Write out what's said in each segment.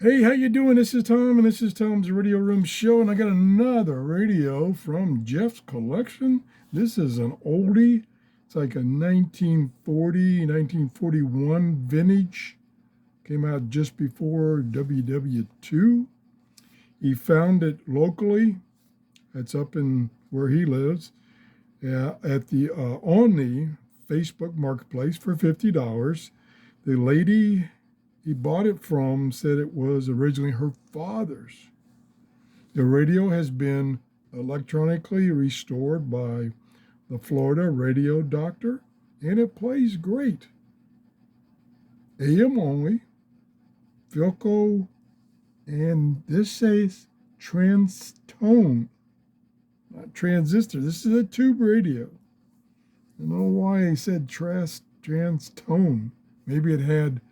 Hey, how you doing? This is Tom, and this is Tom's Radio Room Show, and I got another radio from Jeff's collection. This is an oldie. It's like a 1940, 1941 vintage. Came out just before WW2. He found it locally. It's up in where he lives at the on the Facebook Marketplace for $50. The lady he bought it from said it was originally her father's. The radio has been electronically restored by the Florida radio doctor, and it plays great. AM only, Philco, and this says TRANSITONE, not transistor. This is a tube radio. I don't know why he said TRANSITONE. Maybe it had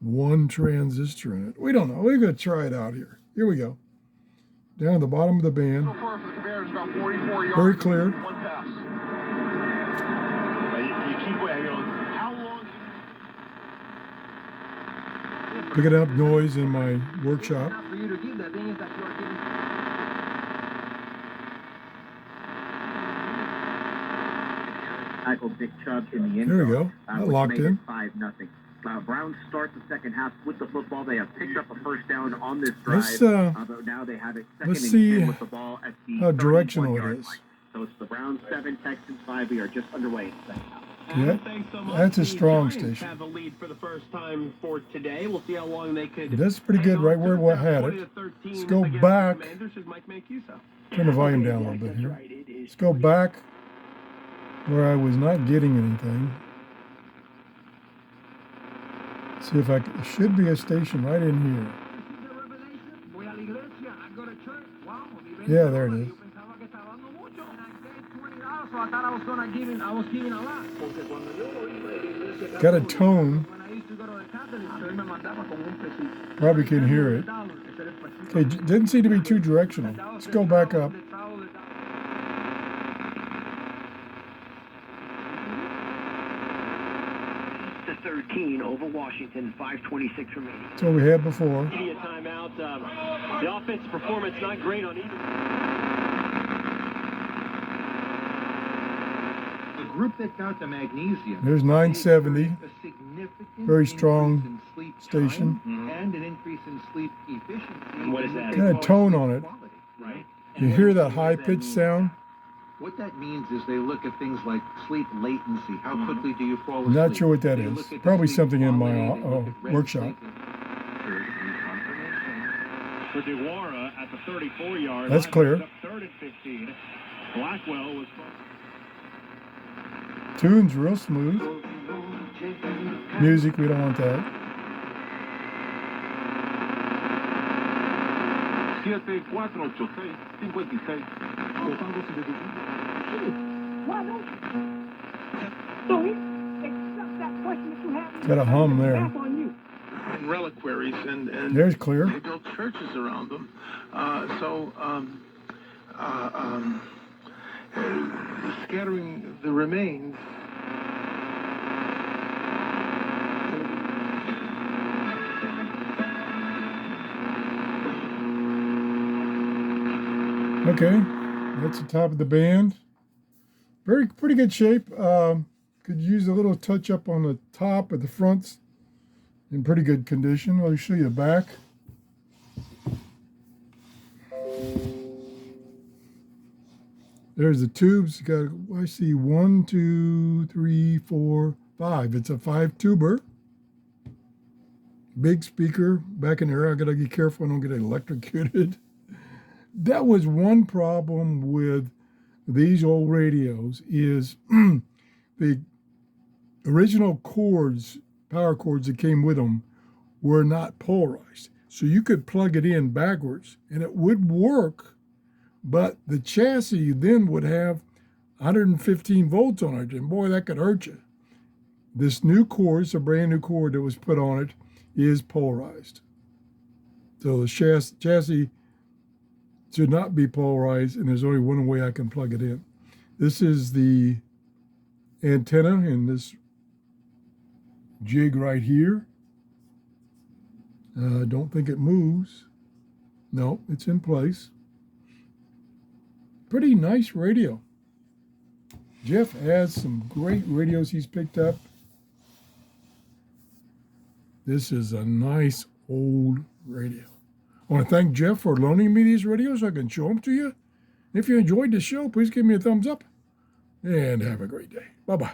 one transistor in it. We don't know. We're going to try it out here. Here we go. Down at the bottom of the band. Very clear. Picking up noise in my workshop. Dick Chubb in the end. There we go. That locked in. 5-0. Browns start the second half with the football. They have picked up a first down on this drive. Although now they have it second and 10 with the ball at the how directional it is. Line. So it's the Browns 7, Texans 5. We are just underway in the second half. Yeah, that's a strong station. Have a lead for the first time for today. We'll see how long they could. That's pretty good right where we had it. Let's go back. Turn the volume down a little bit here. Let's go back where I was not getting anything. See if I can, it should be a station right in here. Yeah, there it is. Got a tone. Probably can hear it. Okay, didn't seem to be too directional. Let's go back up. Over Washington, 5:26 remaining. That's what we had before. Media timeout. The offensive performance not great on either. The group that got the magnesium. There's 970. Very strong station. And an increase in sleep efficiency. What is that? Kind of tone on it. Right. You hear that high-pitched sound? What that means is they look at things like sleep latency. How quickly do you fall asleep? Not sure what that is. Probably something in my workshop. For DeWara at the 34-yard. That's clear. Third and 15. Blackwell was. Tune's real smooth. Music, we don't want that. 7486-56. Got a hum there. And reliquaries, and there's clear. They built churches around them. Scattering the remains. Okay, that's the top of the band. Pretty good shape. Could use a little touch up on the top of the fronts. In pretty good condition. I'll show you the back. There's the tubes. Got, I see 1, 2, 3, 4, 5. It's a 5-tuber. Big speaker back in there. I gotta be careful I don't get electrocuted. That was one problem with these old radios is the original cords, power cords that came with them were not polarized. So you could plug it in backwards and it would work, but the chassis then would have 115 volts on it, and boy, that could hurt you. This new cord, it's a brand new cord that was put on it, is polarized. So the chassis should not be polarized, and there's only one way I can plug it in. This is the antenna in this jig right here. Don't think it moves. No, it's in place. Pretty nice radio. Jeff has some great radios he's picked up. This is a nice old radio. I want to thank Jeff for loaning me these radios so I can show them to you. If you enjoyed the show, please give me a thumbs up and have a great day. Bye-bye.